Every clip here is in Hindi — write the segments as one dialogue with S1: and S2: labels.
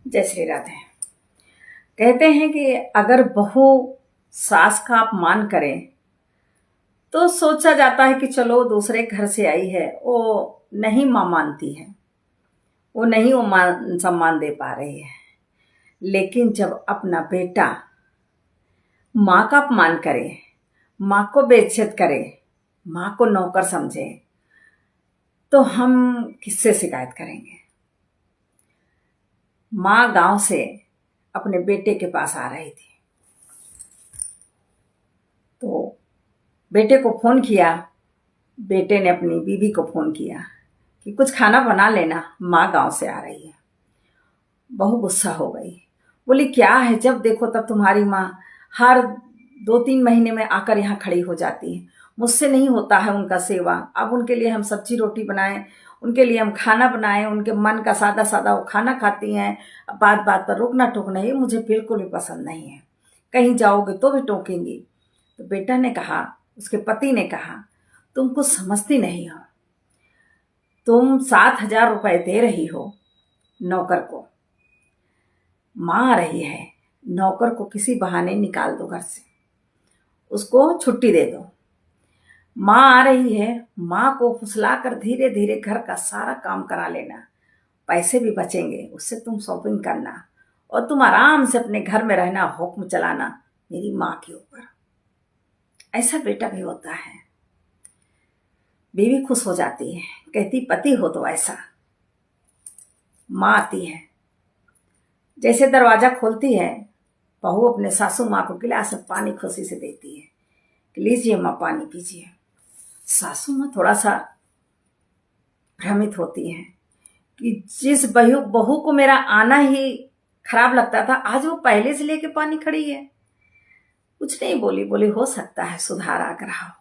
S1: जय श्री राधे। कहते हैं कि अगर बहू सास का अपमान करे तो सोचा जाता है कि चलो दूसरे घर से आई है, वो नहीं मां मानती है, वो नहीं वो मान सम्मान दे पा रही है। लेकिन जब अपना बेटा माँ का अपमान करे, माँ को बेइज्जत करे, माँ को नौकर समझे, तो हम किससे शिकायत करेंगे। माँ गांव से अपने बेटे के पास आ रही थी तो बेटे को फोन किया। बेटे ने अपनी बीवी को फोन किया कि कुछ खाना बना लेना, माँ गांव से आ रही है। बहू गुस्सा हो गई, बोली क्या है, जब देखो तब तुम्हारी माँ हर 2-3 महीने में आकर यहाँ खड़ी हो जाती है, मुझसे नहीं होता है उनका सेवा। अब उनके लिए हम सब्जी रोटी बनाएं, उनके लिए हम खाना बनाएं, उनके मन का सादा सादा वो खाना खाती हैं। बात बात पर रोकना टोकना ये मुझे बिल्कुल भी पसंद नहीं है, कहीं जाओगे तो भी टोकेंगी। तो बेटा ने कहा, उसके पति ने कहा, तुम कुछ समझती नहीं हो, तुम 7,000 रुपए दे रही हो नौकर को, माँ आ रही है, नौकर को किसी बहाने निकाल दो घर से, उसको छुट्टी दे दो। माँ आ रही है, माँ को फुसलाकर धीरे धीरे घर का सारा काम करा लेना, पैसे भी बचेंगे, उससे तुम शॉपिंग करना और तुम आराम से अपने घर में रहना, हुक्म चलाना मेरी माँ के ऊपर। ऐसा बेटा भी होता है। बीवी खुश हो जाती है, कहती पति हो तो ऐसा। माँ आती है, जैसे दरवाजा खोलती है, बहू अपने सासू माँ को गिलास में पानी खुशी से देती है कि लीजिए माँ पानी पीजिए। सासू माँ थोड़ा सा भ्रमित होती है कि जिस बहू को मेरा आना ही खराब लगता था, आज वो पहले से लेके पानी खड़ी है। कुछ नहीं बोली, बोली हो सकता है सुधार आ रहा हो।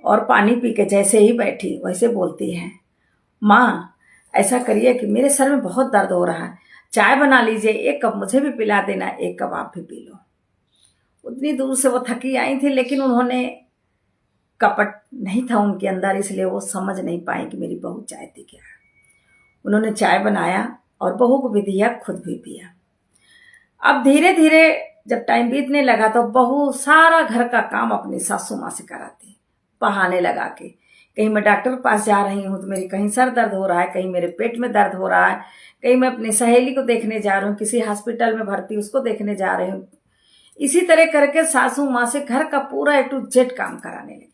S1: और पानी पी के जैसे ही बैठी वैसे बोलती है, माँ ऐसा करिए कि मेरे सर में बहुत दर्द हो रहा है, चाय बना लीजिए, 1 कप मुझे भी पिला देना, 1 कप आप भी पी लो। उतनी दूर से वो थकी आई थी, लेकिन उन्होंने कपट नहीं था उनके अंदर, इसलिए वो समझ नहीं पाई कि मेरी बहू चाहती क्या है। उन्होंने चाय बनाया और बहू को भी दिया, खुद भी पिया। अब धीरे धीरे जब टाइम बीतने लगा तो बहू सारा घर का काम अपनी सासू माँ से कराती, बहाने लगा के। कहीं मैं डॉक्टर के पास जा रही हूँ तो मेरी कहीं सर दर्द हो रहा है, कहीं मेरे पेट में दर्द हो रहा है, कहीं मैं अपनी सहेली को देखने जा रही हूँ, किसी हॉस्पिटल में भर्ती, उसको देखने जा रही हूँ। इसी तरह करके सासू माँ से घर का पूरा A to Z काम कराने लगी।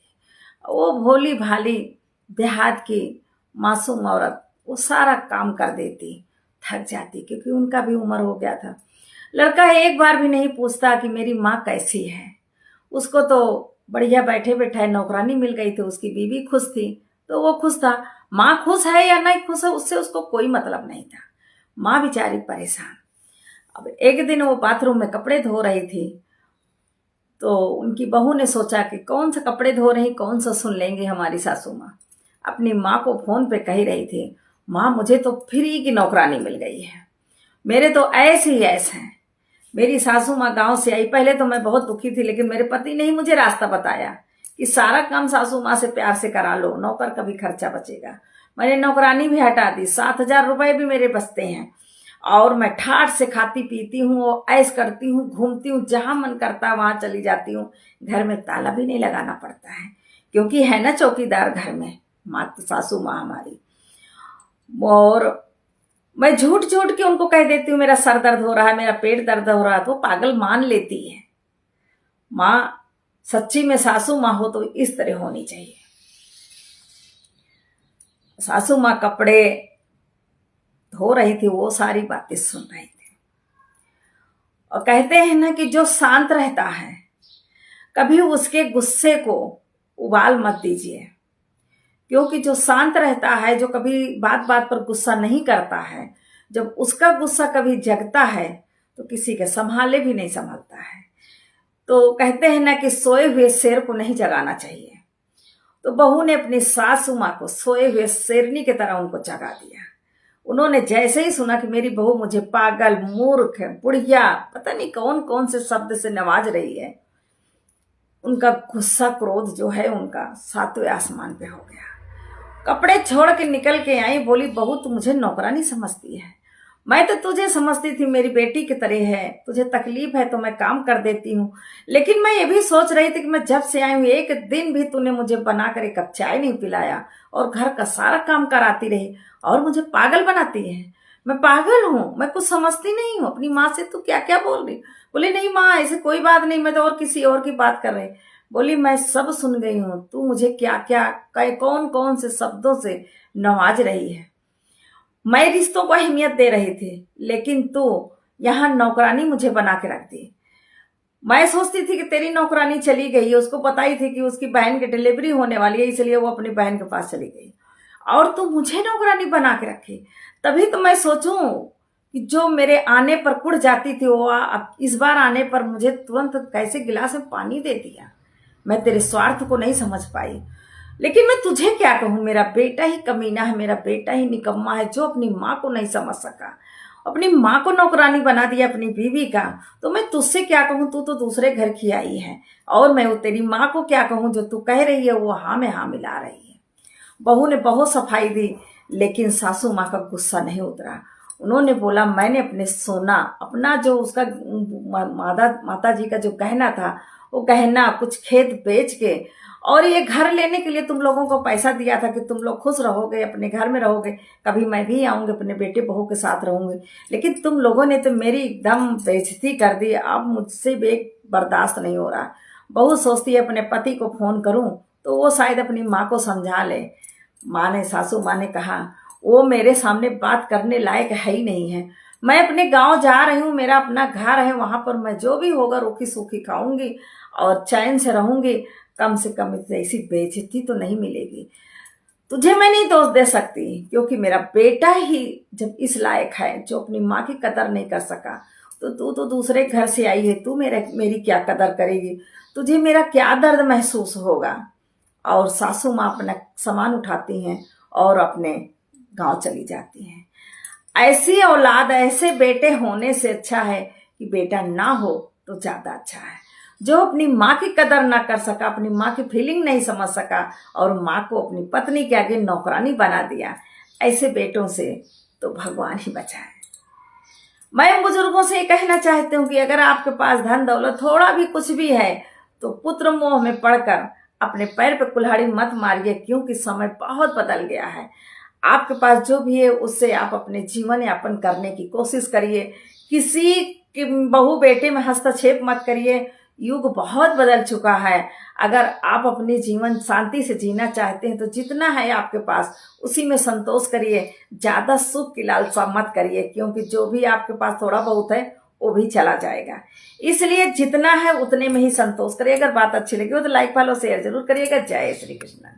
S1: वो भोली भाली देहात की मासूम औरत वो सारा काम कर देती, थक जाती, क्योंकि उनका भी उम्र हो गया था। लड़का एक बार भी नहीं पूछता कि मेरी माँ कैसी है। उसको तो बढ़िया बैठे बैठाए नौकरानी मिल गई थी, उसकी बीवी खुश थी तो वो खुश था। माँ खुश है या नहीं खुश है उससे उसको कोई मतलब नहीं था। माँ बेचारी परेशान। अब एक दिन वो बाथरूम में कपड़े धो रही थी तो उनकी बहू ने सोचा कि कौन सा कपड़े धो रही, कौन सा सुन लेंगे हमारी सासू माँ। अपनी माँ को फोन पे कही रही थी, माँ मुझे तो फ्री की नौकरानी मिल गई है, मेरे तो ऐसे ही ऐसे हैं। मेरी सासू माँ गांव से आई, पहले तो मैं बहुत दुखी थी, लेकिन मेरे पति ने ही मुझे रास्ता बताया कि सारा काम सासू माँ से प्यार से करा लो, नौकर का भी खर्चा बचेगा। मैंने नौकरानी भी हटा दी, 7,000 रुपए भी मेरे बचते हैं और मैं ठाठ से खाती पीती हूँ और ऐश करती हूँ, घूमती हूँ, जहां मन करता है वहां चली जाती हूँ। घर में ताला भी नहीं लगाना पड़ता है, क्योंकि है ना चौकीदार घर में, माँ सासू माँ हमारी। और मैं झूठ झूठ के उनको कह देती हूँ मेरा सर दर्द हो रहा है, मेरा पेट दर्द हो रहा है, तो पागल मान लेती है। माँ सच्ची में सासू माँ हो तो इस तरह होनी चाहिए। सासू माँ कपड़े धो रही थी, वो सारी बातें सुन रही थी। और कहते हैं ना कि जो शांत रहता है, कभी उसके गुस्से को उबाल मत दीजिए, क्योंकि जो शांत रहता है, जो कभी बात बात पर गुस्सा नहीं करता है, जब उसका गुस्सा कभी जगता है तो किसी के संभाले भी नहीं संभलता है। तो कहते हैं ना कि सोए हुए शेर को नहीं जगाना चाहिए। तो बहू ने अपनी सासू माँ को सोए हुए शेरनी की तरह उनको जगा दिया। उन्होंने जैसे ही सुना कि मेरी बहू मुझे पागल, मूर्ख, बुढ़िया, पता नहीं कौन कौन से शब्द से नवाज रही है, उनका गुस्सा क्रोध जो है उनका 7वें आसमान पे हो गया। कपड़े छोड़ के निकल के आई, बोली बहू तू मुझे नौकरानी समझती है, मैं तो तुझे समझती थी मेरी बेटी की तरह है, तुझे तकलीफ है तो मैं काम कर देती हूँ। लेकिन मैं ये भी सोच रही थी कि मैं जब से आई हूँ एक दिन भी तूने मुझे बनाकर एक कप चाय नहीं पिलाया और घर का सारा काम कराती रही और मुझे पागल बनाती है। मैं पागल हूँ, मैं कुछ समझती नहीं हूँ। अपनी माँ से तू क्या क्या बोल रही। बोली नहीं माँ ऐसे कोई बात नहीं, मैं तो और किसी और की बात कर रही। बोली मैं सब सुन गई हूँ, तू मुझे क्या क्या कौन कौन से शब्दों से नवाज रही है। मैं रिश्तों को अहमियत दे रही थी लेकिन तू यहाँ नौकरानी मुझे बना के रख दी। मैं सोचती थी कि तेरी नौकरानी चली गई है, उसको पता ही थी कि उसकी बहन की डिलीवरी होने वाली है, इसलिए वो अपनी बहन के पास चली गई और तू मुझे नौकरानी बना के रखी। तभी तो मैं सोचूं कि जो मेरे आने पर कुड़ जाती थी वो अब इस बार आने पर मुझे तुरंत कैसे गिलास में पानी दे दिया। मैं तेरे स्वार्थ को नहीं समझ पाई। लेकिन मैं तुझे क्या कहूं, मेरा बेटा ही कमीना है, मेरा बेटा ही निकम्मा है जो अपनी माँ को नहीं समझ सका, अपनी माँ को नौकरानी बना दिया अपनी बीवी का। तो मैं तुझसे क्या कहूं, तू तो दूसरे घर की आई है और मैं वो तेरी माँ को क्या कहूं, जो तू कह रही है वो हाँ में हाँ मिला रही है। बहू ने बहुत सफाई दी लेकिन सासू माँ का गुस्सा नहीं उतरा। उन्होंने बोला मैंने अपने सोना, अपना जो उसका माता जी का जो गहना था वो गहना कुछ खेत बेच के और ये घर लेने के लिए तुम लोगों को पैसा दिया था कि तुम लोग खुश रहोगे, अपने घर में रहोगे, कभी मैं भी आऊंगी अपने बेटे बहू के साथ रहूंगी। लेकिन तुम लोगों ने तो मेरी एकदम बेइज्जती कर दी। अब मुझसे बर्दाश्त नहीं हो रहा। बहू सोचती है अपने पति को फोन करूं तो वो शायद अपनी माँ को समझा ले। सासू माँ ने कहा वो मेरे सामने बात करने लायक है ही नहीं है। मैं अपने गांव जा रही हूँ, मेरा अपना घर है, वहां पर मैं जो भी होगा रूखी सूखी खाऊंगी और चैन से रहूंगी। कम से कम ऐसी बेइज्जती तो नहीं मिलेगी। तुझे मैं नहीं दोष दे सकती क्योंकि मेरा बेटा ही जब इस लायक है जो अपनी माँ की कदर नहीं कर सका, तो तू तो दूसरे घर से आई है, तू मेरी क्या कदर करेगी, तुझे मेरा क्या दर्द महसूस होगा। और सासू माँ अपना सामान उठाती हैं और अपने गांव चली जाती हैं। ऐसी औलाद, ऐसे बेटे होने से अच्छा है कि बेटा ना हो तो ज्यादा अच्छा है। जो अपनी माँ की कदर ना कर सका, अपनी माँ की फीलिंग नहीं समझ सका और माँ को अपनी पत्नी के आगे नौकरानी बना दिया, ऐसे बेटों से तो भगवान ही बचाए। मैं बुजुर्गों से कहना चाहती हूँ कि अगर आपके पास धन दौलत थोड़ा भी कुछ भी है तो पुत्र मोह में पड़कर अपने पैर पे कुल्हाड़ी मत मारिए, क्योंकि समय बहुत बदल गया है। आपके पास जो भी है उससे आप अपने जीवन यापन करने की कोशिश करिए। किसी के बहू बेटे में हस्तक्षेप मत करिए। युग बहुत बदल चुका है। अगर आप अपने जीवन शांति से जीना चाहते हैं तो जितना है आपके पास उसी में संतोष करिए। ज्यादा सुख की लालसा मत करिए, क्योंकि जो भी आपके पास थोड़ा बहुत है वो भी चला जाएगा। इसलिए जितना है उतने में ही संतोष करिए। अगर बात अच्छी लगी हो तो लाइक फॉलो शेयर जरूर करिएगा। जय श्री कृष्ण।